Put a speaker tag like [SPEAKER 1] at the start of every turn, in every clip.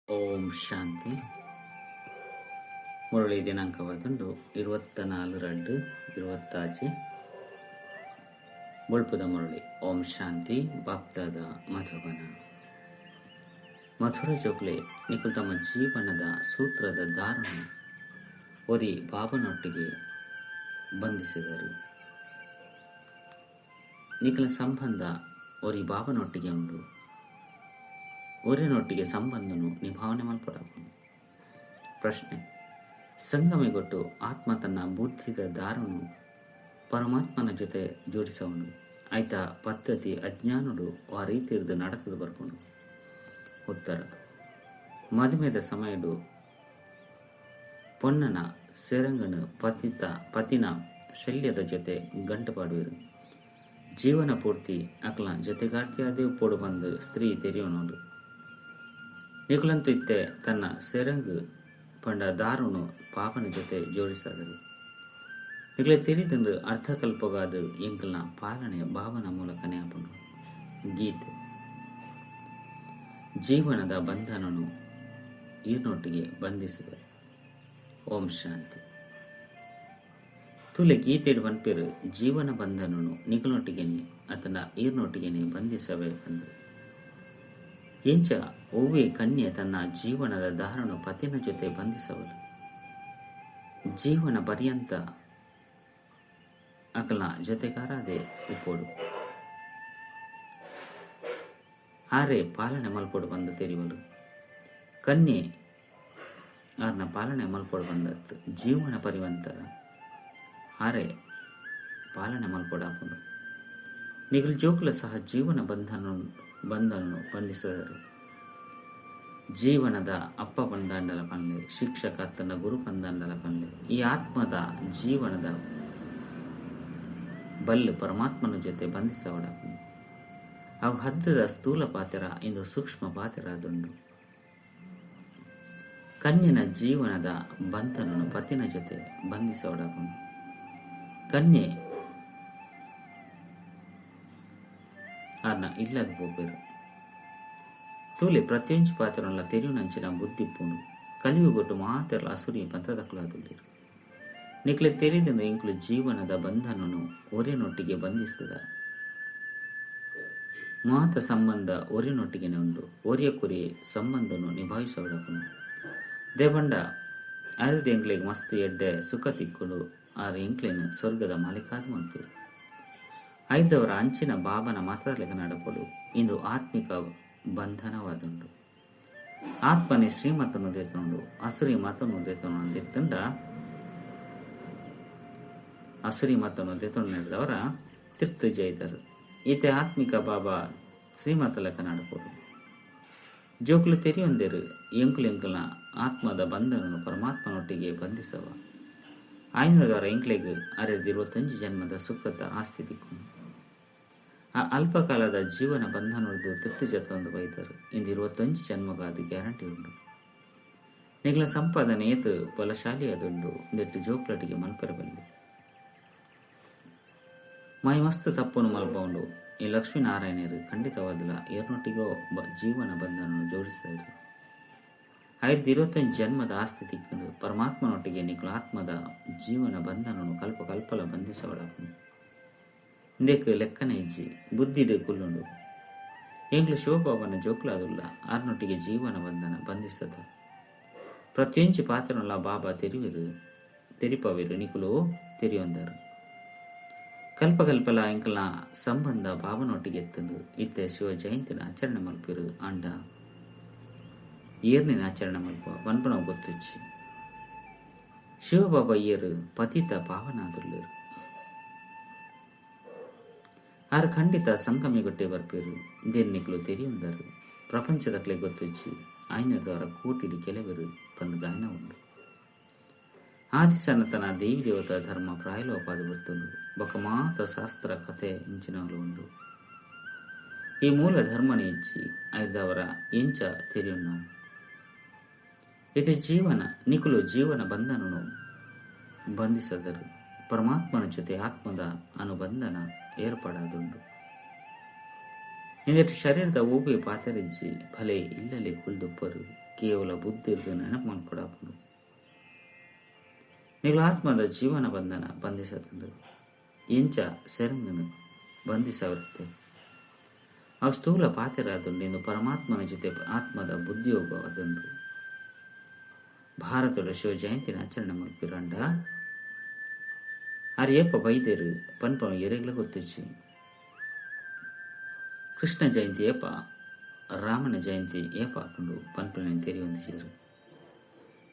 [SPEAKER 1] ಓಂ ಶಾಂತಿ. ಮುರಳಿ ದಿನಾಂಕವಾದುಂಡು 24/2/26 ಬುಳ್ಪುದ ಮುರಳಿ. ಓಂ ಶಾಂತಿ. ಬಾಪ್ದಾದ ಮಧುಬನ. ಮಧುರ ಜೋಗ್ಲೆ ನಿಖಿಲ್ ತಮ್ಮ ಜೀವನದ ಸೂತ್ರದ ದಾರನ್ನು ಒರಿ ಬಾಬನೊಟ್ಟಿಗೆ ಬಂಧಿಸಿದರು. ನಿಖಿಲ ಸಂಬಂಧ ಒರಿ ಬಾಬನೊಟ್ಟಿಗೆ ಉಂಡು. ಒರಿನೊಟ್ಟಿಗೆ ಸಂಬಂಧನು ನಿಭಾವನೆ ಮಲ್ಪಡಬಹುದು. ಪ್ರಶ್ನೆ: ಸಂಗಮಿಗೊಟ್ಟು ಆತ್ಮ ತನ್ನ ಬುದ್ಧಿದ ದಾರನು ಪರಮಾತ್ಮನ ಜೊತೆ ಜೋಡಿಸವನು. ಆಯ್ತ ಪದ್ಧತಿ ಅಜ್ಞಾನುಡು ಆ ರೀತಿ ಇರ್ದು ನಡತದ ಬರ್ಕೊಂಡು. ಉತ್ತರ: ಮದುವೆದ ಸಮಯಡು ಪೊನ್ನನ ಸೆರಂಗನು ಪತಿನ ಶಲ್ಯದ ಜೊತೆ ಗಂಟುಪಾಡುವರು. ಜೀವನ ಪೂರ್ತಿ ಅಕ್ಲ ಜೊತೆಗಾರ್ತಿಯಾದೇ ಪೋಡು ಬಂದು ಸ್ತ್ರೀ ತೆರೆಯೋನೋಡು. ನಿಖುಲಂತೂ ಇತ್ತೆ ತನ್ನ ಸೆರಂಗು ಪಂಡ ದಾರುನು ಪಾಪನ ಜೊತೆ ಜೋಡಿಸಾದರು. ನಿಖಲೆ ತಿಳಿದಂದು ಅರ್ಥಕಲ್ಪಗಾದ ಎಂಕಲ್ನ ಪಾಲನೆ ಭಾವನ ಮೂಲಕನೇ ಆಪನು. ಗೀತೆ: ಜೀವನದ ಬಂಧನನು ಈರ್ನೊಟ್ಟಿಗೆ ಬಂಧಿಸಿದ. ಓಂ ಶಾಂತಿ. ತುಲೆ ಗೀತೆಡು ಬನ್ಪೇರು ಜೀವನ ಬಂಧನನು ನಿಖಲೊಟ್ಟಿಗೆನೆ ಆತನ ಈರ್ನೊಟ್ಟಿಗೆನೆ ಬಂಧಿಸಬೇಕೆಂದು. ಎಂಚ ಒವ್ವೇ ಕನ್ಯೆ ತನ್ನ ಜೀವನದ ದಾರನು ಪತಿನ ಜೊತೆ ಬಂಧಿಸವಳು. ಜೀವನ ಪರ್ಯಂತ ಅಕಲ್ನ ಜೊತೆಗಾರದೆ ಉಪ್ಪೋಡು ಆರೆ ಪಾಲನೆ ಮಲ್ಪೋಡು ಬಂದು ತೆರಿವಲು. ಕನ್ಯೆ ಆರ್ನ ಪಾಲನೆ ಮಲ್ಪೋಡು ಬಂದತ್ತು ಜೀವನ ಪರಿವಂತರ ಆರೆ ಪಾಲನೆ ಮಲ್ಪೋಡು ಹಾಕೊಂಡು. ನಿಗಲ್ ಜೋಕುಲ ಸಹ ಜೀವನ ಬಂಧನನು ಬಂಧಿಸಿದರು. ಜೀವನದ ಅಪ್ಪ ಪಂದಾಂಡಲ ಪನ್ಲೆ, ಶಿಕ್ಷಕ ತನ್ನ ಗುರು ಪಂದಾಂಡಲ ಪನ್ಲೆ. ಈ ಆತ್ಮದ ಜೀವನದ ಬಲ್ಲು ಪರಮಾತ್ಮನ ಜೊತೆ ಬಂಧಿಸವಡ. ಅವು ಹದ್ದದ ಸ್ಥೂಲ ಪಾತ್ರ ಇಂದು ಸೂಕ್ಷ್ಮ ಪಾತ್ರ ಅದುಂಡು. ಕನ್ಯನ ಜೀವನದ ಬಂಧನನು ಪತಿನ ಜೊತೆ ಬಂಧಿಸವಡಪುಂಡು. ಕನ್ಯೆ ಆರ್ನ ಇಲ್ಲದ ಹೋಗ್ಬೇರು. ತೂಲೆ ಪ್ರತಿಯೊಂದು ಪಾತ್ರನಲ್ಲ ತೆರಿಯುನಂಚಿನ ಬುದ್ಧಿಪ್ಪುಂಡು. ಕಲಿಯುಗೊಟ್ಟು ಮಾತೆಲ್ಲ ಅಸುರಿ ಪಂಥದಕ್ಕಲಾದುಳ್ಳರು. ನಿಕ್ಲೆ ತೆರಿದನು ಇಂಕ್ಲು ಜೀವನದ ಬಂಧನನು ಒರೆನೊಟ್ಟಿಗೆ ಬಂಧಿಸಿದ. ಮಾತ ಸಂಬಂಧ ಒರೆನೊಟ್ಟಿಗೆನೆ ಉಂಡು. ಒರಿಯ ಕುರಿ ಸಂಬಂಧನು ನಿಭಾಯಿಸಬಡಪುಂಡು. ದೇವಂಡ ಅರಿದ ಎಂಕ್ಲೆಗೆ ಮಸ್ತ್ ಎಡ್ಡೆ ಸುಖ ತಿಕ್ಕುಡು. ಆರ ಎಂಕ್ಲೆನು ಸ್ವರ್ಗದ ಮಾಲಿಕಾದ ಮಲ್ಪೇರು. ಐದವರ ಅಂಚಿನ ಬಾಬನ ಮತದಲೆಗ ನಡಪಡು ಇಂದು ಆತ್ಮಿಕ ಬಂಧನವಾದುಂಡು. ಆತ್ಮನೆ ಶ್ರೀಮತನು ದೆತ್ತುಂಡು. ಅಸುರಿ ಮತನು ದೆತ್ತುಂಡ ಅಸುರಿ ಮತನು ದೆತ್ತುಂಡು ನಡೆದವರ ತಿರ್ತು ಜೈದರು. ಈತೆ ಆತ್ಮಿಕ ಬಾಬಾ ಶ್ರೀಮತ ಲೆಕ್ಕ ನಡಪಡು. ಜೋಕುಲು ತೆರಿಯೊಂದೇರು ಎಂಕುಲು ಎಂಕಲ್ನ ಆತ್ಮದ ಬಂಧನನು ಪರಮಾತ್ಮನೊಟ್ಟಿಗೆ ಬಂಧಿಸವ. ಆಯ್ನದವರ ಎಂಕ್ಲೆಗ್ ಅರೆದು 25 ಜನ್ಮದ ಸುಖದ ಆಸ್ತಿ ದಿಕ್ಕು. ಆ ಅಲ್ಪಕಾಲದ ಜೀವನ ಬಂಧನದ್ದು ತಿರ್ತು ಜತ್ತೊಂದು ಬೈದರು. ಇಂದು 25 ಜನ್ಮಗಾದ ಗ್ಯಾರಂಟಿ ಉಂಡು. ನಿಗ್ಲ ಸಂಪಾದನೆ ಏತು ಬಲಶಾಲಿ ಅದುಂಡು. ನೆಟ್ಟು ಜೋಕ್ಲಟಿಗೆ ಮಲ್ಪರಬಲ್ಲಿ ಮೈ ಮಸ್ತ್ ತಪ್ಪನು ಮಲ್ಪೌಂಡು. ಈ ಲಕ್ಷ್ಮೀನಾರಾಯಣರು ಖಂಡಿತವಾದಲ ಏರ್ನೊಟ್ಟಿಗೋ ಜೀವನ ಬಂಧನನ್ನು ಜೋಡಿಸಿದರು. 25 ಜನ್ಮದ ಆಸ್ತಿ ತಿಕ್ಕಲು ಪರಮಾತ್ಮನೊಟ್ಟಿಗೆ ನಿಖಲ ಆತ್ಮದ ಜೀವನ ಬಂಧನನು ಕಲ್ಪಕಲ್ಪಲ ಬಂಧಿಸಬಡಪುಂಡು. ಇಂದಕ್ಕೆ ಲೆಕ್ಕನ ಇಜ್ಜಿ ಬುದ್ಧಿಡು ಕುಲ್ಲುಂಡು. ಎಂಗ್ಲು ಶಿವಬಾಬನ ಜೋಕ್ಲಾದುಲ್ಲ ಆರ್ನೊಟ್ಟಿಗೆ ಜೀವನ ಬಂಧನ ಬಂಧಿಸದ. ಪ್ರತಿಯೊಂದು ಪಾತ್ರನಲ್ಲ ಬಾಬಾ ತೆರಿಪವಿರು ನಿಖಲು ತೆರಿಯೊಂದರು. ಕಲ್ಪಕಲ್ಪಲ ಎಂಕಲ್ನ ಸಂಬಂಧ ಬಾಬನೊಟ್ಟಿಗೆ ಎತ್ತಂದು ಇತ್ತೆ ಶಿವ ಜಯಂತಿನ ಆಚರಣೆ ಮಲ್ಪಿರು. ಅಂಡ ಏರ್ನಿನ ಆಚರಣೆ ಮಲ್ಪ ಬನ್ಪನ ಗೊತ್ತಿಚ್ಚಿ ಶಿವಬಾಬಾ ಏರು ಪತಿತ ಪಾವನಾದುಳ್ಳರು. ಆರು ಖಂಡಿತ ಸಂಗಮಿಗೊಟ್ಟೆ ಬರ್ಪೇರು. ದೇರ್ನಿಕ್ಲು ತೆರಿಯೊಂದರು. ಪ್ರಪಂಚದಕ್ಲೆ ಗೊತ್ತಿಚ್ಚಿ ಆಯ್ನದವರ ಕೂಟಿಡಿ ಕೆಲವರು ಬಂದು ಗಾಯನ ಉಂಡು. ಆದಿಸನತನ ದೇವಿ ದೇವತಾ ಧರ್ಮ ಪ್ರಾಯಲೋಪಾದ ಬರ್ತುಂಡು. ಬಕಮಾತ ಶಾಸ್ತ್ರ ಕಥೆ ಇಂಚಿನಗಳು ಉಂಡು. ಈ ಮೂಲ ಧರ್ಮನ ಇಚ್ಚಿ ಐದವರ ಎಂಚ ತೆರಿಯುಣ್ಣ. ಇದು ಜೀವನ ನಿಖಲು ಜೀವನ ಬಂಧನನು ಬಂಧಿಸದರು. ಪರಮಾತ್ಮನ ಜೊತೆ ಆತ್ಮದ ಅನುಬಂಧನ ಏರ್ಪಡದುಂಡು. ಇಂದೆಟ್ಟು ಶರೀರದ ಊಬಿ ಪಾತರಿಜ್ಜಿ ಫಲೆ ಇಲ್ಲಲೆ ಕುಲ್ದುಪ್ಪರು ಕೇವಲ ಬುದ್ಧಿ ಇರ್ದು ನೆನಪು ಮಾಡ್ಕೊಡಾಪುಂಡು. ನಿಗಳು ಆತ್ಮದ ಜೀವನ ಬಂಧನ ಬಂಧಿಸತಂಡು ಎಂಚ ಸೆರಂಗನು ಬಂಧಿಸವರುತ್ತೆ. ಅವು ಸ್ಥೂಲ ಪಾತೆರಾದುಂಡು ಇಂದು ಪರಮಾತ್ಮನ ಜೊತೆ ಆತ್ಮದ ಬುದ್ಧಿಯೋಗವಾದುಂಡು. ಭಾರತದ ಶಿವ ಜಯಂತಿನ ಆಚರಣೆ ಮಲ್ಪಿರಂಡ ಆರು ಏಪ ಬೈದೇರು ಪನ್ಪನು ಎರೆಗ್ಲ ಗೊತ್ತಿಚ್ಚಿ. ಕೃಷ್ಣ ಜಯಂತಿ ಏಪ ರಾಮನ ಜಯಂತಿ ಏಪ ಹಾಕೊಂಡು ಪನ್ಪನ ತೆರಿ ಹೊಂದಿಸಿರು.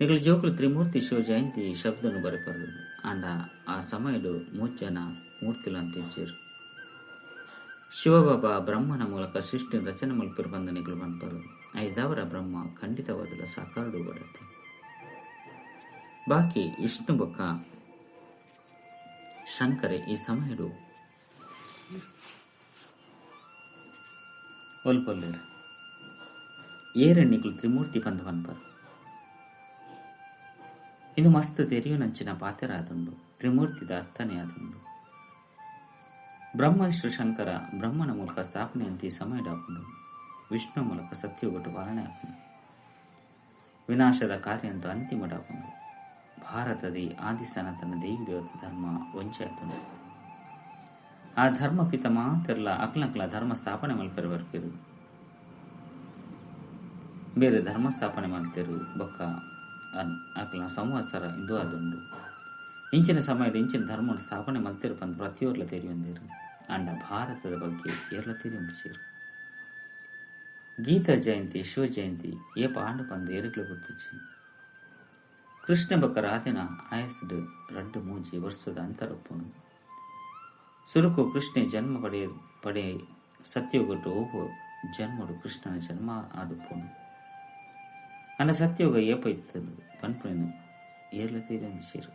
[SPEAKER 1] ನಿಗಳು ಜೋಕುಲು ತ್ರಿಮೂರ್ತಿ ಶಿವ ಜಯಂತಿ ಶಬ್ದನು ಬರೆಪರು ಅಂಡ ಆ ಸಮಯಡು 3 ಜನ ಮೂರ್ತಿಲು ಅಂತಿಂಚಿರು. ಶಿವಬಾಬಾ ಬ್ರಹ್ಮನ ಮೂಲಕ ಸೃಷ್ಟಿ ರಚನೆ ಮಲ್ಪಿರು ಬಂದ ನಿಗಳು ಪನ್ಪರು. ಐದವರ ಬ್ರಹ್ಮ ಖಂಡಿತವಾದ ಸಾಕಾರಡು ಬಡತ್ತೆ. ಬಾಕಿ ವಿಷ್ಣು ಬೊಕ್ಕ ಶಂಕರೆ ಈ ಸಮಯಡು ಒಲ್ಪೊಲ್ಲೇರು ಏರೆಣ್ಣಿಗಳು ತ್ರಿಮೂರ್ತಿ ಬಂದ ಪನ್ಪರು. ಇದು ಮಸ್ತ್ ತೆರಿಯುನಂಚಿನ ಪಾತೆರಾದುಂಡು ತ್ರಿಮೂರ್ತಿದ ಅರ್ಥನೇ ಆದುಂಡು. ಬ್ರಹ್ಮ ವಿಷ್ಣು ಶಂಕರ ಬ್ರಹ್ಮನ ಮೂಲಕ ಸ್ಥಾಪನೆ ಅಂತ ಈ ಸಮಯಡ ಹಾಕೊಂಡು ವಿಷ್ಣು ಮೂಲಕ ಸತ್ಯಗೊಟ್ಟು ಪಾಲನೆ ಹಾಕೊಂಡು ವಿನಾಶದ ಕಾರ್ಯ ಅಂತ ಅಂತಿಮಡ ಹಾಕೊಂಡು ಭಾರತದ ಆದಿ ಸನಾತನ ದೇವಿ ದೇವತ ಧರ್ಮ ವಂಚೆ ಆತುಂಡು. ಆ ಧರ್ಮ ಪಿತ ಮಾತೆರ್ಲ ಅಕ್ಲಂಕ್ಲ ಧರ್ಮ ಸ್ಥಾಪನೆ ಮಲ್ಪೆರು ಬರ್ಕಿರು. ಬೇರೆ ಧರ್ಮ ಸ್ಥಾಪನೆ ಮಾಡ್ತಿರು ಬೊಕ್ಕ ಅಕ್ಲ ಸಂವತ್ಸರ ಇಂದು ಆದುಂಡು. ಇಂಚಿನ ಸಮಯದ ಇಂಚಿನ ಧರ್ಮ ಸ್ಥಾಪನೆ ಮಲ್ತಿರು ಬಂದು ಪ್ರತಿಯೊರ್ಲ ತೆರಿ ಹೊಂದಿರು. ಅಂಡ ಭಾರತದ ಬಗ್ಗೆ ಏರ್ಲ ತೆರಿ ಹೊಂದಿಸಿರು. ಗೀತಾ ಜಯಂತಿ ಶಿವ ಜಯಂತಿ ಏಪ ಆಂಡು ಬಂದು ಏರಿಗ್ಲು ಗೊತ್ತಿಚ್ಚಿ. ಕೃಷ್ಣ ಬೊಕ್ಕ ರಾಧೆನ ಆಯಸ್ಸು 2-3 ವರ್ಷದ ಅಂತರಪ್ಪನು ಸುರುಕು ಕೃಷ್ಣ ಜನ್ಮ ಪಡೆ ಸತ್ಯೋಗಟ್ಟು ಹೋಗುವ ಜನ್ಮಡು ಕೃಷ್ಣನ ಜನ್ಮ ಆದುಪ್ಪನು. ಅಂಡ ಸತ್ಯೋಗ ಏಪ ಇತ್ತದು ಪನ್ಪುನ ಏರ್ಲ ತೆರಿ ಹೊಂದಿಸಿರು.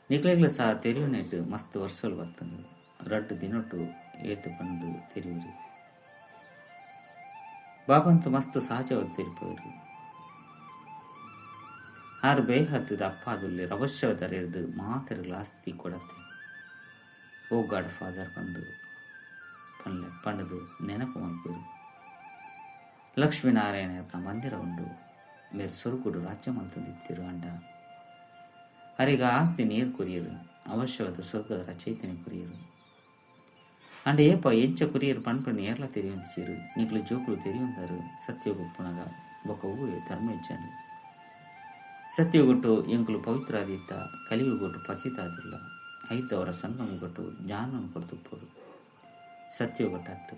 [SPEAKER 1] ನಿಕ್ಲೆಗ್ಲ ಸಹ ತೆರಿಯುನೆಟ್ಟು ಮಸ್ತ್ ವರ್ಷಲು ಬರ್ತಂದು 2 ದಿನೊಟ್ಟು ಏತು ಬಂದು ತೆರಿಯುರಿ. ಬಾಬಂತು ಮಸ್ತ್ ಸಹಜವಾದ ತೆರಿಪವರು. ಆರು ಬೇಹತ್ತದ ಅಪ್ಪಾದುಲ್ಲಿ ಅವಶ್ಯವಾದ ಹಿಡಿದು ಮಾತೆರಗಳ ಆಸ್ತಿ ಕೊಡತ್ತೆ. ಓ ಗಾಡ್ ಫಾದರ್ ಬಂದು ಪಂಡದು ನೆನಪು ಮಾಡ್ಬೋದು. ಲಕ್ಷ್ಮೀನಾರಾಯಣರ ಮಂದಿರ ಉಂಡು ಮೇರೆ ಸೊರುಕುಡು ರಾಜ್ಯ ಮಲ್ತಂದಿತ್ತಿರು ಅಂಡ ಅರಿಗ ಆಸ್ತಿ ನೀರು ಕುರಿಯರು ಅವಶ್ಯವಾದ ಸ್ವರ್ಗದ ಚೈತನ್ಯ ಕುರಿಯರು ಅಂಡ ಏಪ ಎಂಚ ಕುರಿಯರು ಪಣ್ಪಣ್ಣು ಏರ್ಲ ತೆರಿಯೊಂದಿಸಿರು. ನಿಗ್ಲು ಜೋಕುಲು ತೆರಿಯೊಂದರು ಸತ್ಯೋಗುಪ್ಪುನಗ ಬೊಕ್ಕ ಊರೇ ಧರ್ಮ ಹೆಚ್ಚನು. ಸತ್ಯಗೊಟ್ಟು ಎಂಕುಲು ಪವಿತ್ರಾದಿತ್ತ ಕಲಿಯುಗೊಟ್ಟು ಪತಿತಾದಿಲ್ಲ. ಐದವರ ಸಂಗಮಗೊಟ್ಟು ಜ್ಞಾನವನ್ನು ಕೊಡ್ತುಪ್ಪರು ಸತ್ಯೋಗೊಟ್ಟಾಗ್ತು.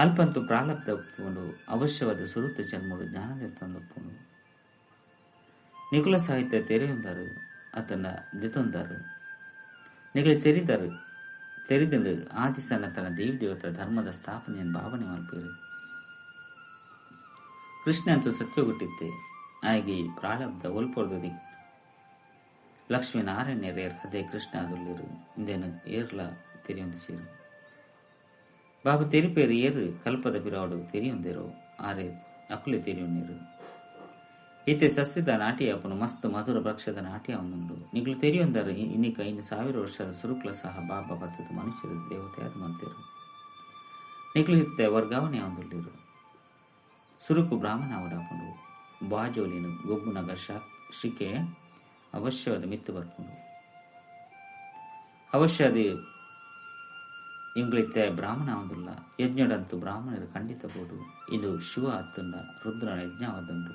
[SPEAKER 1] ಅಲ್ಪಂತು ಪ್ರಾಲಬ್ಧ ಒಪ್ಪಿಕೊಂಡು ಅವಶ್ಯವಾದ ಸುರುತ ಜನ್ಮಡು ಜ್ಞಾನದ ತಂದೊಪ್ಪನು. ನಿಕುಲ ಸಾಹಿತ್ಯ ತೆರೆಯೊಂದರು ಅತನ ದಿತೊಂದರು ನಿಗಲಿ ತೆರಿದಂಡು ಆದಿ ಸನಾತನ ದೇವಿ ದೇವತರ ಧರ್ಮದ ಸ್ಥಾಪನೆಯನ್ನು ಭಾವನೆ ಮಲ್ಪಿರು. ಕೃಷ್ಣ ಅಂತೂ ಸತ್ಯೋಗೊಟ್ಟಿತ್ತೆ ಆಗಿ ಪ್ರಾಲಬ್ಧ ಒಲ್ಪೊರ್ದು ದಿಕ್ಕ ಲಕ್ಷ್ಮೀನಾರಾಯಣರೇರ್ ಅದೇ ಕೃಷ್ಣ ಅದುಲ್ಲಿರು ಇಂದೇನು ಏರ್ಲ ತೆರಿಯೊಂದಿಸಿರು. ಬಾಬು ತೆರಿಪೇರು ಏರು ಕಲ್ಪದ ಬಿರಾಡು ತೆರಿಯೊಂದಿರೋ ಆರೆ ಅಕುಲೆ ತೆರಿಯೊಂದಿರು. ಈತೆ ಸಸ್ಯದ ನಾಟ್ಯ ಅಪ್ಪನು ಮಸ್ತ್ ಮಧುರ ವೃಕ್ಷದ ನಾಟ್ಯ ಒಂದುಂಡು. ನಿಗ್ಲು ತೆರಿಯೊಂದರು ಇನ್ನಿಕ 1000 ವರ್ಷದ ಸುರುಕ್ಲ ಸಹ ಬಾಬಾ ಬತ್ತದ ಮನುಷ್ಯರ ದೇವತೆಯಾದ ಮಂತಿರು. ನಿಗ್ಲು ಇರ್ತೆ ವರ್ಗಾವಣೆ ಒಂದುಲ್ಲಿರು. ಸುರುಕು ಬ್ರಾಹ್ಮಣ ಅವಡಾಕೊಂಡು ಬಾಜೋಲಿನು ಗೊಬ್ಬುನಗ ಶಿಕೆ ಅವಶ್ಯವಾದ ಮಿತ್ತು ಬರ್ಕೊಂಡು ಅವಶ್ಯದ ಇಂಗ್ಳಿತ್ತೆ ಬ್ರಾಹ್ಮಣ ಒಂದಿಲ್ಲ. ಯಜ್ಞಡಂತೂ ಬ್ರಾಹ್ಮಣರು ಖಂಡಿತ ಬೋಡು. ಇದು ಶಿವ ಹತ್ತುಂಡ ರುದ್ರನ ಯಜ್ಞವಾದುಂಡು.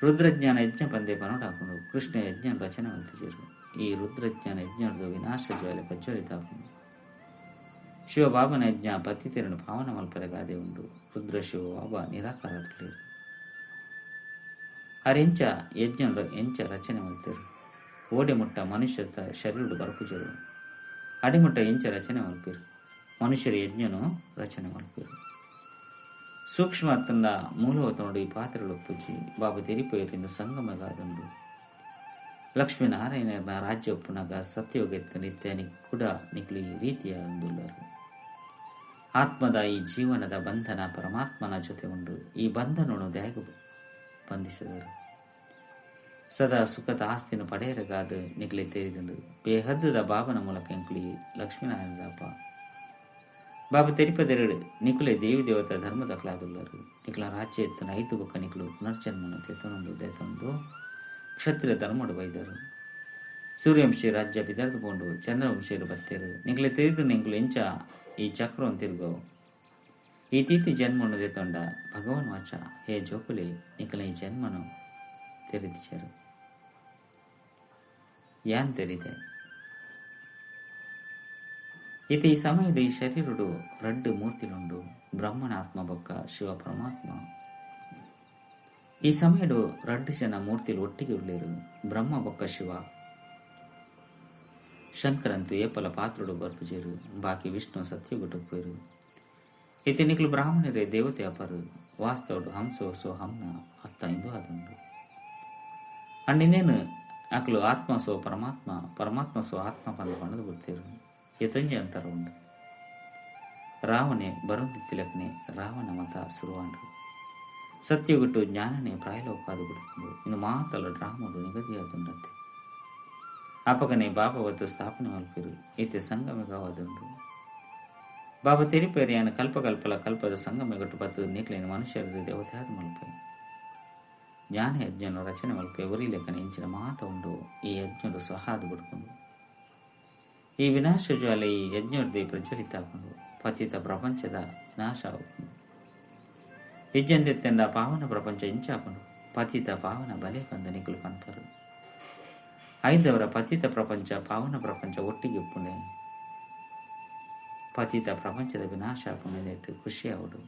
[SPEAKER 1] ರುದ್ರಜ್ಞಾನ ಯಜ್ಞ ಪಂದೆ ಪನೋಡಾಕೊಂಡು ಕೃಷ್ಣ ಯಜ್ಞ ರಚನೆ ಮಲ್ತಿಸಿರು. ಈ ರುದ್ರಜ್ಞಾನ ಯಜ್ಞದ ವಿನಾಶ ಜ್ವಾಲೆ ಪ್ರಜ್ವಲಿತಾಕೊಂಡು ಶಿವಬಾಬನ ಯಜ್ಞ ಪತಿತೆರನು ಪಾವನ ಮಲ್ಪದ ಗಾದೆ ಉಂಡು. ರುದ್ರ ಶಿವ ಬಾಬಾ ನಿರಾಕಾರದಲ್ಲಿರು. ಅರೆಂಚ ಯಜ್ಞ ಎಂಚ ರಚನೆ ಮಲ್ತಿರು. ಓಡೆ ಮುಟ್ಟ ಮನುಷ್ಯ ಶರೀರಡು ಬರ್ಪುಜರು ಅಡಿಮುಟ್ಟ ಎಂಚ ರಚನೆ ಮಲ್ಪಿರು. ಮನುಷ್ಯರ ಯಜ್ಞನು ರಚನೆ ಮಲ್ಪಿರು. ಸೂಕ್ಷ್ಮ ತಂದ ಮೂಲವತ ನೋಡಿ ಪಾತ್ರೆಗಳು ಒಪ್ಪುಜಿ ಬಾಬು ತೆರಿಪೋಯರಿಂದ ಸಂಗಮಗಾದಂಡು. ಲಕ್ಷ್ಮೀನಾರಾಯಣರ ರಾಜ್ಯ ಒಪ್ಪುನಾಗ ಸತ್ಯೋಗೆತ್ತ ನಿತ್ಯ ಕೂಡ ನಿಕ್ಲಿ ರೀತಿಯ ಒಂದುಲ್ಲರು. ಆತ್ಮದ ಈ ಜೀವನದ ಬಂಧನ ಪರಮಾತ್ಮನ ಜೊತೆ ಉಂಡು. ಈ ಬಂಧನವನ್ನು ದ್ಯಾಗ ಬಂಧಿಸಿದರು. ಸದಾ ಸುಖದ ಆಸ್ತಿನ ಪಡೆಯರಗಾದ ನಿಗ್ಲಿ ತೇರಿದಂಡು ಬೇಹದ್ದದ ಬಾಬನ ಮೂಲಕ ಎಂಕ್ಲಿ ಲಕ್ಷ್ಮೀನಾರಾಯಣಪ್ಪ ಬಾಬಾ ತೆರಿಪದೆರಡು ನಿಕುಲೆ ದೇವಿ ದೇವತಾ ಧರ್ಮದ ಕ್ಲಾದುಲ್ಲರು ನಿಕಲ ರಾಜ್ಯ ಎತ್ತನ 5 ಬೊಕ್ಕ ನಿಕಲು ಪುನರ್ಜನ್ಮನ ತೆತ್ತೊಂದು ದೆತ್ತೊಂದು ಕ್ಷತ್ರಿಯ ಧರ್ಮಡು ಬೈದರು. ಸೂರ್ಯವಂಶಿ ರಾಜ್ಯ ಬಿದರ್ದು ಕೊಂಡು ಚಂದ್ರವಂಶಿಯರು ಬತ್ತೇರು ನಿಕಲೆ ತೆರೆದು ನಿಂಕುಲು ಎಂಚ ಈ ಚಕ್ರವನ್ನು ತಿರುಗವು ಈ ತೀತಿ ಜನ್ಮನು ದೆತ್ತೊಂಡ ಭಗವಾನ್ ವಾಚ ಹೇ ಜೋಕುಲೆ ನಿಕಲ ಈ ಜನ್ಮನು ತೆರೆದಿಚರು ಯಾನ್ ತೆರಿದೆ ಈತ ಈ ಸಮಯದ ಈ ಶರೀರಡು 2 ಮೂರ್ತಿಲುಂಡು ಬ್ರಹ್ಮನ ಆತ್ಮ ಬೊಕ್ಕ ಶಿವ ಪರಮಾತ್ಮ. ಈ ಸಮಯಡು 2 ಜನ ಮೂರ್ತಿಲು ಒಟ್ಟಿಗೆ ಉಳ್ಳೇರು ಬ್ರಹ್ಮ ಬೊಕ್ಕ ಶಿವ. ಶಂಕರಂತು ಏಪಲ ಪಾತ್ರುಡು ಬರ್ಪುಜೇರು ಬಾಕಿ ವಿಷ್ಣು ಸತ್ಯಗುಟು ಪೋರು. ಈತ ನಿಕ್ಲು ಬ್ರಾಹ್ಮಣರೇ ದೇವತೆ ಅಪರು ವಾಸ್ತವಡು ಹಂಸೋ ಸೋ ಹಮ್ನ ಅತ್ತ ಇಂದು ಅದುಂಡು ಅಂಡಿಂದೇನು ಅಕ್ಲು ಆತ್ಮ ಸೋ ಪರಮಾತ್ಮ ಪರಮಾತ್ಮ ಸೋ ಆತ್ಮ ಪಂದು ಪಣದು ಬಿಡ್ತೇರು ಎತ್ತೊಂಜಿ ಅಂತರ ಉಂಡು. ರಾವಣೆ ಬರುಂದಿತ್ತಿಲಕನೆ ರಾವಣ ಮತ ಸುರುವಾಂಡು ಸತ್ಯಗುಟ್ಟು ಜ್ಞಾನನೆ ಪ್ರಾಯಲೋಕಾದು ಬಿಡ್ಕೊಂಡು ಇನ್ನು ಮಾತಲ್ಲ ಡ್ರಾಮಡು ನಿಗದಿಯಾದುಂಡತ್ತೆ ಆಪಗನೆ ಬಾಬಾವತ್ತು ಸ್ಥಾಪನೆ ಮಲ್ಪೇರು ಈತೆ ಸಂಗಮೆಗಾವದುಂಡು. ಬಾಬಾ ತೆರಿಪೇರಿಯಾನ ಕಲ್ಪಕಲ್ಪಲ ಕಲ್ಪದ ಸಂಗಮೆಗಟ್ಟು ಪತ್ತು ನೀಕ್ಲೇನು ಮನುಷ್ಯರದ ದೇವತೆಯಾದ ಮಲ್ಪೆ ಜ್ಞಾನ ಯಜ್ಞನು ರಚನೆ ಮಲ್ಪೆ ಉರಿ ಲೆಕ್ಕನ ಇಂಚಿನ ಮಾತ ಉಂಡು ಈ ಯಜ್ಞರು ಸಹಾದು ಬಿಡ್ಕೊಂಡು ಈ ವಿನಾಶ ಜ್ವಾಲೆ ಈ ಯಜ್ಞರ್ದೇ ಪ್ರಜ್ವಲಿತ ಹಾಕೊಂಡು ಪತಿತ ಪ್ರಪಂಚದ ವಿನಾಶ ಹಾಕೊಂಡು ಯಜ್ಞಂದೆತ್ತೆಂದ ಪಾವನ ಪ್ರಪಂಚ ಇಂಚಾಕೊಂಡು ಪತಿತ ಪಾವನ ಬಲೆ ಕಂದ ನಿಕಲು ಕಣ್ಪರು ಐದವರ ಪತಿತ ಪ್ರಪಂಚ ಪಾವನ ಪ್ರಪಂಚ ಒಟ್ಟಿಗೆ ಪುಣೆ ಪತಿತ ಪ್ರಪಂಚದ ವಿನಾಶ ಪುಣ್ಯದೆಟ್ಟು ಖುಷಿಯಾವುಡು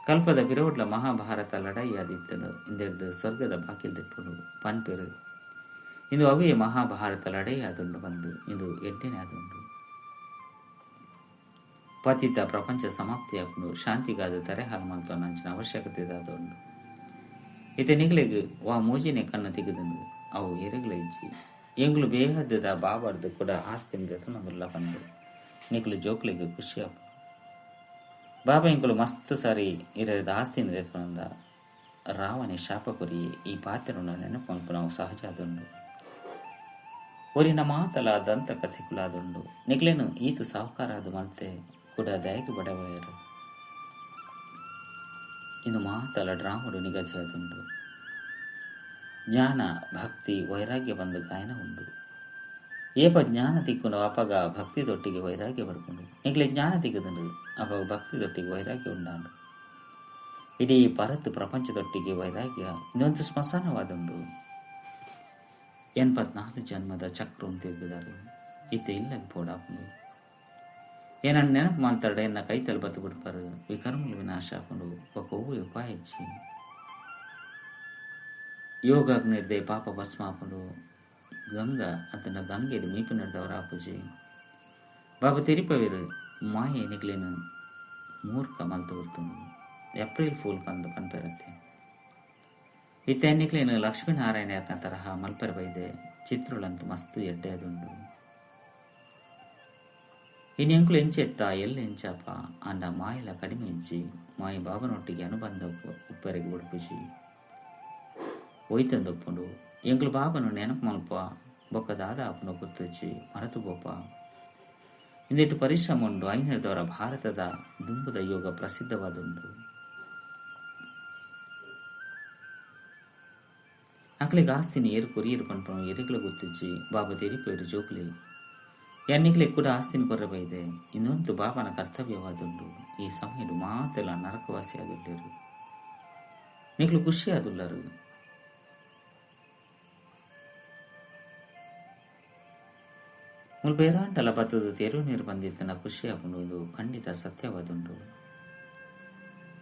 [SPEAKER 1] ಕಲ್ಪದ ಬಿರೋಡ್ಲ ಮಹಾಭಾರತ ಲಡಾಯಿ ಆದಿತ್ತನು ಇಂದೆರ್ದು ಸ್ವರ್ಗದ ಬಾಕಿಲ್ ತೆಪ್ಪುಡು ಪನ್ಪೆರು ಇಂದು ಅವೇ ಮಹಾಭಾರತ ಲಡಾಯಿ ಆದುಂಡು ಬಂದು ಇಂದು ಎಡ್ಡೆನೆ ಆದುಂಡು ಪತಿತ ಪ್ರಪಂಚ ಸಮಾಪ್ತಿಯಾಪುಂಡು ಶಾಂತಿಗಾದ ತರೆಹಾಲು ಮಲ್ತೋ ನಂಚಿನ ಅವಶ್ಯಕತೆ ಆದುಂಡು ಇತೆ ನಿಗ್ಲೆಗ್ ವಾ ಮೂಜಿನೆ ಕಣ್ಣ ತೆಗೆದುಂಡು ಅವು ಎರೆಗ್ಲ ಇಜ್ಜಿ ಎಂಗ್ಲು ಬೇಹದ್ದದ ಬಾಬಾರ್ದು ಕೂಡ ಆಸ್ತಿ ನಗುಲ್ಲ ಬಂದು ನಿಕ್ಲು ಜೋಕ್ಲಿಗೆ ಖುಷಿ ಆಪು ಬಾಬಾ ಇಂಕಲು ಮಸ್ತ್ ಸಾರಿ ಇರದ ಆಸ್ತಿಯಿಂದ ಎತ್ತೊಂದ ರಾವಣೆ ಶಾಪ ಕೊರಿ ಈ ಪಾತ್ರವನ್ನು ನೆನಪು ಮಲ್ಪ ನಾವು ಸಹಜ ಆದುಂಡು ಒರಿನ ಮಾತಲ ದಂತ ಕಥೆಕುಲಾದುಂಡು ನಿಕ್ಲೇನು ಈತ ಸಾಹುಕಾರ ಅದು ಮಲ್ತೆ ಕೂಡ ದಯಗೆ ಬಡವೆಯರು ಇನ್ನು ಮಾತಲ ಡ್ರಾಮಡು ನಿಗದಿ ಆದುಂಡು ಜ್ಞಾನ ಭಕ್ತಿ ವೈರಾಗ್ಯ ಬಂದು ಗಾಯನ ಉಂಡು ಏಪ ಜ್ಞಾನ ತಿಕ್ಕೊಂಡು ಅಪಗ ಭಕ್ತಿ ದೊಟ್ಟಿಗೆ ವೈರಾಗ್ಯ ಬರ್ಕೊಂಡು ನಿಗ್ಲೆ ಜ್ಞಾನ ತಿಕ್ಕದಂಡು ಅಪಗ ಭಕ್ತಿ ದೊಟ್ಟಿಗೆ ವೈರಾಗ್ಯ ಉಂಡಾಂಡು ಇಡೀ ಪರತ್ ಪ್ರಪಂಚದೊಟ್ಟಿಗೆ ವೈರಾಗ್ಯ ಇನ್ನೊಂದು ಸ್ಮಶಾನವಾದುಂಡು 84 ಜನ್ಮದ ಚಕ್ರ ತಿರುಗಿದಾರು ಈತ ಇಲ್ಲಗೆ ಪೋಡಾಪುಂಡು ಏನನ್ನ ನೆನಪು ಮಾತಾಡ ಎನ್ನ ಕೈತಲ್ ಬತ್ತು ಬಿಡ್ಪಾರು ವಿಕರ್ಮಲು ವಿನಾಶ ಹಾಕೊಂಡು ಒಕ್ಕೊವ್ವು ಉಪಾಯ ಹೆಚ್ಚಿ ಯೋಗಾಗ್ನಿರ್ದೆ ಪಾಪ ಭಸ್ಮ ಹಾಕೊಂಡು ಗಂಗಾ ಅದನ್ನ ಗಂಗೆಡು ಮೀಪು ನಡೆದವರ ಆಪುಜಿ ಬಾಬಾ ತಿರುಪವೇರು ಮಾಯೆ ನಿಗ್ಲೇನು ಮೂರ್ಖ ಮಲ್ತು ಬಿಡ್ತುಂಡು ಏಪ್ರಿಲ್ ಫೂಲ್ ಕಂದು ಕನ್ಪೆರತ್ತೆ ಇತ್ತೆ ನಿಗ್ಲೇನು ಲಕ್ಷ್ಮೀನಾರಾಯಣರ್ನ ತರಹ ಮಲ್ಪೆರ ಬೈದೆ ಚಿತ್ರುಳಂತೂ ಮಸ್ತ್ ಎಡ್ಡೆ ಅದುಂಡು ಇನ್ನು ಎಂಕ್ಲು ಎಂಚೆತ್ತ ಎಲ್ಲ ಎಂಚಾಪ ಅಂಡ ಮಾಯಲ ಕಡಿಮೆ ಇಜ್ಜಿ ಮಾಯಿ ಬಾಬನೊಟ್ಟಿಗೆ ಅನುಬಂಧ ಉಪ್ಪರಿಗೆ ಉಡುಪುಜಿ ಒಯ್ತಂದೊಪ್ಪುಂಡು ಎಂಕ್ಲು ಬಾಬನು ನೆನಪು ಮಲ್ಪ ಬೊಕ್ಕದಾದ ಅಪ್ಪನ ಗುರ್ತುಚ್ಚಿ ಮರೆತು ಬೋಪ ಇಂದಿಟ್ಟು ಪರಿಶ್ರಮ ಉಂಡು ಐನದವರ ಭಾರತದ ದುಂಬುದ ಯೋಗ ಪ್ರಸಿದ್ಧವಾದುಂಡು ಅಕ್ಲಿಗೆ ಆಸ್ತಿನಿ ಏರು ಕೊರಿಯರು ಪಂಪನು ಎರಿಗ್ಲ ಗುರ್ತಿಜ್ಜಿ ಬಾಬಾ ತೆರಿಪೇರು ಜೋಕ್ಲಿ ಎನ್ನಿಗ್ಲೆ ಕೂಡ ಆಸ್ತಿನಿ ಕೊರ್ರೆ ಬೈದೆ ಇನ್ನೊಂದು ಬಾಬನ ಕರ್ತವ್ಯವಾದುಂಡು ಈ ಸಮಯಡು ಮಾತೆಲ್ಲ ನರಕವಾಸಿ ಆದುಳ್ಳರು ನಿಗ್ಲು ಖುಷಿ ಆದುಳ್ಳರು ಬೇರಾಂಟಲ ಬತ್ತದ ತೆರು ನೀರು ಬಂದಿತ್ತನ ಖುಷಿ ಹಾಕೊಂಡು ಇದು ಖಂಡಿತ ಸತ್ಯವಾದುಂಡು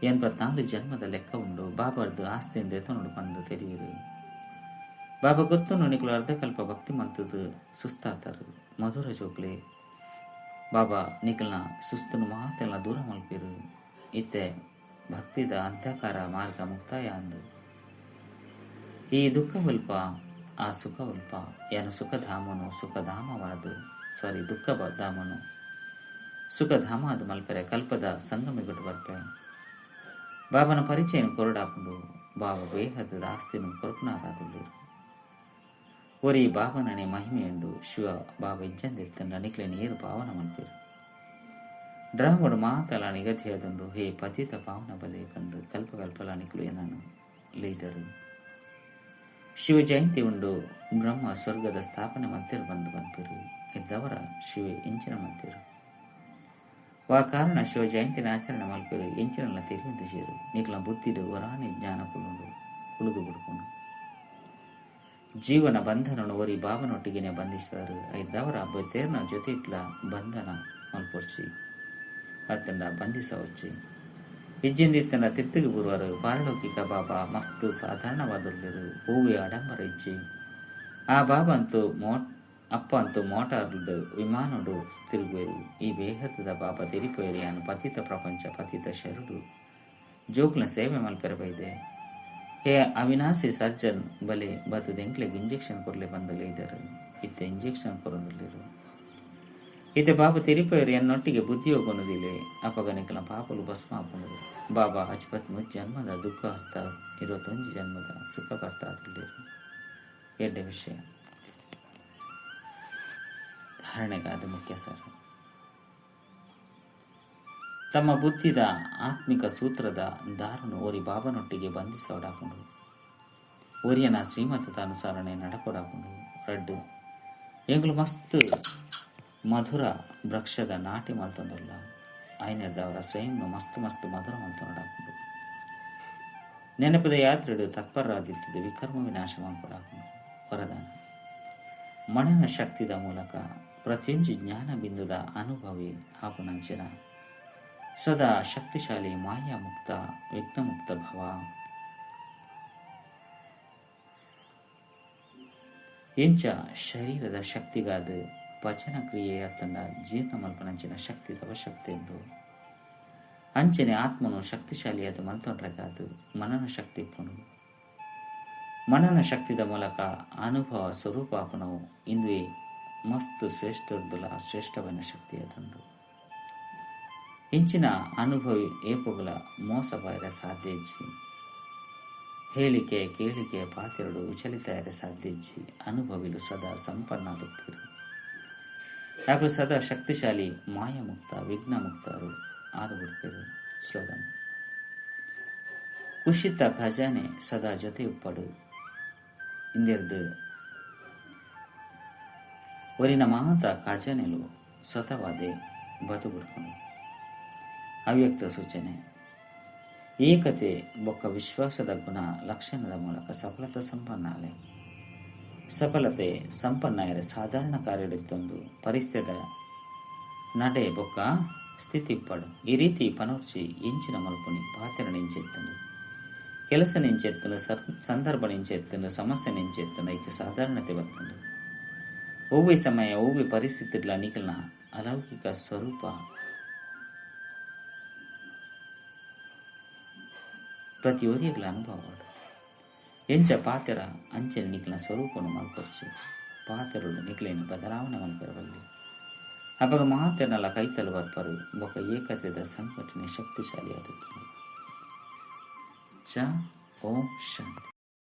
[SPEAKER 1] 84 ಜನ್ಮದ ಲೆಕ್ಕ ಉಂಡು ಬಾಬಾರ್ದು ಆಸ್ತಿಯಿಂದ ಎತ್ತನೋಡು ಬಂದು ತೆರೆಯಿರು ಬಾಬಾ ಗೊತ್ತು ನಿಕ್ಲು ಅರ್ಧಕಲ್ಪ ಭಕ್ತಿ ಮಂತದ್ದು ಸುಸ್ತಾತರು ಮಧುರ ಜೋಕ್ಲೆ ಬಾಬಾ ನಿಕ್ಲನ ಸುಸ್ತನು ಮಾತೆಲ್ಲ ದೂರ ಮಲ್ಪಿರು ಇತ್ತೆ ಭಕ್ತಿದ ಅಂತ್ಯಕಾರ ಮಾರ್ಗ ಮುಕ್ತಾಯ ಅಂದು ಈ ದುಃಖ ವಲ್ಪ ಆ ಸುಖ ವಲ್ಪ ಏನು ಸುಖಧಾಮನು ಸುಖಧಾಮವಾದು ದುಃಖ ಧಾಮನು ಸುಖಧಾಮ ಅದು ಮಲ್ಪರೆ ಕಲ್ಪದ ಸಂಗಮಿಗಟ್ಟು ಬರ್ಪೆ ಬಾಬನ ಪರಿಚಯನು ಕೊರಡಾಕೊಂಡು ಬಾಬಾ ಬೇಹದ ಆಸ್ತಿನು ಕೊರಪನಾರಾದುಳ್ಳರು ಒರಿ ಬಾಬನನೆ ಮಹಿಮೆಯುಂಡು ಶಿವ ಬಾಬಾ ಇಜ್ಜಂದಿರ್ತನ ನಿಕ್ಲೆನ ಏರು ಪಾವನ ಮಲ್ಪೇರು ಡ್ರಾಮಡು ಮಾತಲ ನಿಗದಿಯಾದಂಡು ಹೇ ಪತಿತ ಪಾವನ ಬಲೆ ಬಂದು ಕಲ್ಪಕಲ್ಪಲಾನಿಕಲು ಏನನ್ನು ಲೈದರು. ಶಿವ ಜಯಂತಿ ಉಂಡು ಬ್ರಹ್ಮ ಸ್ವರ್ಗದ ಸ್ಥಾಪನೆ ಮಲ್ತಿರು ಬಂದು ಬಂಪಿರು ಇದ್ದವರ ಶಿವ ಎಂಚಿನ ಮಲ್ತಿರು. ಆ ಕಾರಣ ಶಿವ ಜಯಂತಿನ ಆಚರಣೆ ಮಲ್ಪಿರು ಎಂಚಿನ ತಿರುವಂತ ಸೇರು ನಿಕ್ಲ ಬುದ್ಧಿಡು ವರಾಣಿ ಜ್ಞಾನ ಕುಳಿದು ಬಿಡ್ಕೊಂಡು ಜೀವನ ಬಂಧನನು ಒರಿ ಬಾಬನೊಟ್ಟಿಗೆನೆ ಬಂಧಿಸಿದರು. ಇದ್ದವರ ಬೇರ್ನ ಜೊತೆ ಇಟ್ಲ ಬಂಧನ ಮಲ್ಪೊರ್ಚಿ ಅತ್ತಂಡ ಬಂಧಿಸವಚ್ಚಿ ಇಜ್ಜಿಂದಿತ್ತನ ತಿರ್ತಿಗೆ ಬರುವರು ಪಾರಲೌಕಿಕ ಬಾಬಾ ಮಸ್ತು ಸಾಧಾರಣವಾದಲ್ಲಿರು ಹೂವಿ ಆಡಂಬರ ಇಜ್ಜಿ ಆ ಬಾಬಾ ಅಂತೂ ಮೋಟಾರ್ಡು ವಿಮಾನಡು ತಿರುಗುವರು. ಈ ಬೇಹದ ಬಾಬಾ ತೆರಿಪೋಯರಿ ಅನ್ನು ಪತಿತ ಪ್ರಪಂಚ ಪತಿತ ಶರುಡು ಜೋಕ್ಲ ಸೇವೆ ಮಲ್ಪೆರಬೈದೆ. ಹೇ ಅವಿನಾಶಿ ಸರ್ಜನ್ ಬಲೆ ಬತ್ತದ ಎಂಕ್ಲೆಗೆ ಇಂಜೆಕ್ಷನ್ ಕೊರ್ಲೆ ಬಂದಲೇ ಇದ್ದರು. ಇತ್ತ ಇಂಜೆಕ್ಷನ್ ಕೊರೊಂದಿರು ಇತ್ತೆ ಬಾಬಾ ತೆರಿಪೋಯರಿ ಎನ್ನೊಟ್ಟಿಗೆ ಬುದ್ಧಿ ಹೋಗೋದಿಲ್ಲ. ಅಪಗನಿಕಲ ಪಾಪಲು ಭಸ್ಮ ಹಾಕೊಂಡರು. ಬಾಬಾ ಅಜ್ಪತ್ಮು ಜನ್ಮದ ದುಃಖ ಅರ್ಥ 21 ಜನ್ಮದ ಸುಖ ಅರ್ಥ ಆದಲ್ಲಿರು. ಎಡ್ಡೆ ವಿಷಯ ಧಾರಣೆಗಾದ ಮುಖ್ಯ ಸರ್ ತಮ್ಮ ಬುದ್ಧಿದ ಆತ್ಮಿಕ ಸೂತ್ರದ ದಾರನು ಓರಿ ಬಾಬನೊಟ್ಟಿಗೆ ಬಂಧಿಸೋಡಾಕೊಂಡು ಓರಿಯನ ಶ್ರೀಮತದ ಅನುಸಾರಣೆ ನಡಕೊಡಾಕೊಂಡು ರಡ್ಡು ಎಂಗ್ಲು ಮಸ್ತ್ ಮಧುರ ವೃಕ್ಷದ ನಾಟಿ ಮಲ್ತೊಂದಲ್ಲ ಆಯ್ನದವರ ಸ್ವಯಂನು ಮಸ್ತ್ ಮಧುರ ಮಲ್ತೊಂಡಾಕೊಂಡು ನೆನಪದ ಯಾತ್ರೆಡು ತತ್ಪರರಾದಿದ್ದು ವಿಕರ್ಮ ವಿನಾಶ ಮಾಡ್ಕೊಡಾಕೊಂಡು ವರದಾನ ಮನನ ಶಕ್ತಿದ ಮೂಲಕ ಪ್ರತಿಯೊಂದು ಜ್ಞಾನ ಬಿಂದುದ ಅನುಭವಿ ಆಪುನಂಚಿನ ಸದಾ ಶಕ್ತಿಶಾಲಿ ಮಾಯಾ ಮುಕ್ತ ವಿಘ್ನ ಮುಕ್ತ ಭವ ಎಂಚ ಶರೀರದ ಶಕ್ತಿಗಾದ ಪಚನ ಕ್ರಿಯೆಯ ತಂಡ ಜೀರ್ಣ ಮಲ್ಪನಂಚಿನ ಶಕ್ತಿದ ಅವಶ್ಯಕತೆ ಉಂಟು. ಅಂಚನೆ ಆತ್ಮನು ಶಕ್ತಿಶಾಲಿಯಾದ ಮಲ್ತೊಂಡ್ರೆಗಾದು ಮನನ ಶಕ್ತಿ ಪುಣು ಮನನ ಶಕ್ತಿದ ಮೂಲಕ ಅನುಭವ ಸ್ವರೂಪ ಆಪುಣವು ಇಂದುವೆ ಮಸ್ತ್ ಶ್ರೇಷ್ಠರ್ದುಲ ಶ್ರೇಷ್ಠವನ್ನ ಶಕ್ತಿಯದುಂಡು. ಇಂಚಿನ ಅನುಭವಿ ಏಪುಗಳ ಮೋಸ ಬಾಯರ ಸಾಧ್ಯ ಇಜ್ಜಿ ಹೇಳಿಕೆ ಕೇಳಿಕೆ ಪಾತ್ರೆಡು ವಿಚಲಿತ ಸಾಧ್ಯ ಇಜ್ಜಿ ಅನುಭವಿಲು ಸದಾ ಸಂಪನ್ನಾದುಪ್ಪಿರು ಹಾಗೂ ಸದಾ ಶಕ್ತಿಶಾಲಿ ಮಾಯ ಮುಕ್ತ ವಿಘ್ನ ಮುಕ್ತರು ಆದು ಬಿಡ್ಪಿರು. ಸ್ಲೋಗನ್ ಉಷಿತ ಖಜಾನೆ ಸದಾ ಜೊತೆ ಉಪ್ಪಡು ಇಂದಿರ್ದು ಒರಿನ ಮಾತ ಖಜಾನೆಲು ಸ್ವತವಾದೆ ಬದು ಬಿಡ್ಕೊಂಡು ಅವ್ಯಕ್ತ ಸೂಚನೆ ಏಕತೆ ಬೊಕ್ಕ ವಿಶ್ವಾಸದ ಗುಣ ಲಕ್ಷಣದ ಮೂಲಕ ಸಫಲತೆ ಸಂಪನ್ನಾಲೆ ಸಫಲತೆ ಸಂಪನ್ನಾಯರ ಸಾಧಾರಣ ಕಾರ್ಯಡಿತ್ತೊಂದು ಪರಿಸ್ಥಿತಿಯ ನಡೆ ಬೊಕ್ಕ ಸ್ಥಿತಿ ಪಡು ಈ ರೀತಿ ಪನೋರ್ಚಿ ಎಂಚಿನ ಮಲ್ಪುನಿ ಪಾತ್ರ ನಿಂಚೆತ್ತನು ಕೆಲಸ ನಿಂಚೆತ್ತನು ಸಂದರ್ಭ ನಿಂಚೆತ್ತನು ಸಮಸ್ಯೆ ನಿಂಚೆತ್ತನು ಐಕೆ ಸಾಧಾರಣತೆ ಬರ್ತನು ಒವ್ವೆ ಸಮಯ ಒವ್ವೆ ಪರಿಸ್ಥಿತಿಗಳ ನಿಖಲ್ನ ಅಲೌಕಿಕ ಸ್ವರೂಪ ಪ್ರತಿ ಒರಿಯಗಳ ಅನುಭವ ಎಂಚ ಪಾತೆರ ಅಂಚೆನ ನಿಖಿಲ ಸ್ವರೂಪನು ಮಲ್ಪೊರ್ಚಿ ಪಾತೆರಳು ನಿಖಿಲಿನ ಬದಲಾವಣೆ ಮಲ್ಪೆರಬಲ್ಲಿ ಅವಾಗ ಮಾತೆರನಲ್ಲ ಕೈತಲು ಬರ್ಪರು ಬೊಕ್ಕ ಏಕತೆದ ಸಂಘಟನೆ ಶಕ್ತಿಶಾಲಿಯಾದದ್ದು. ಓಂ ಶಾಂತಿ.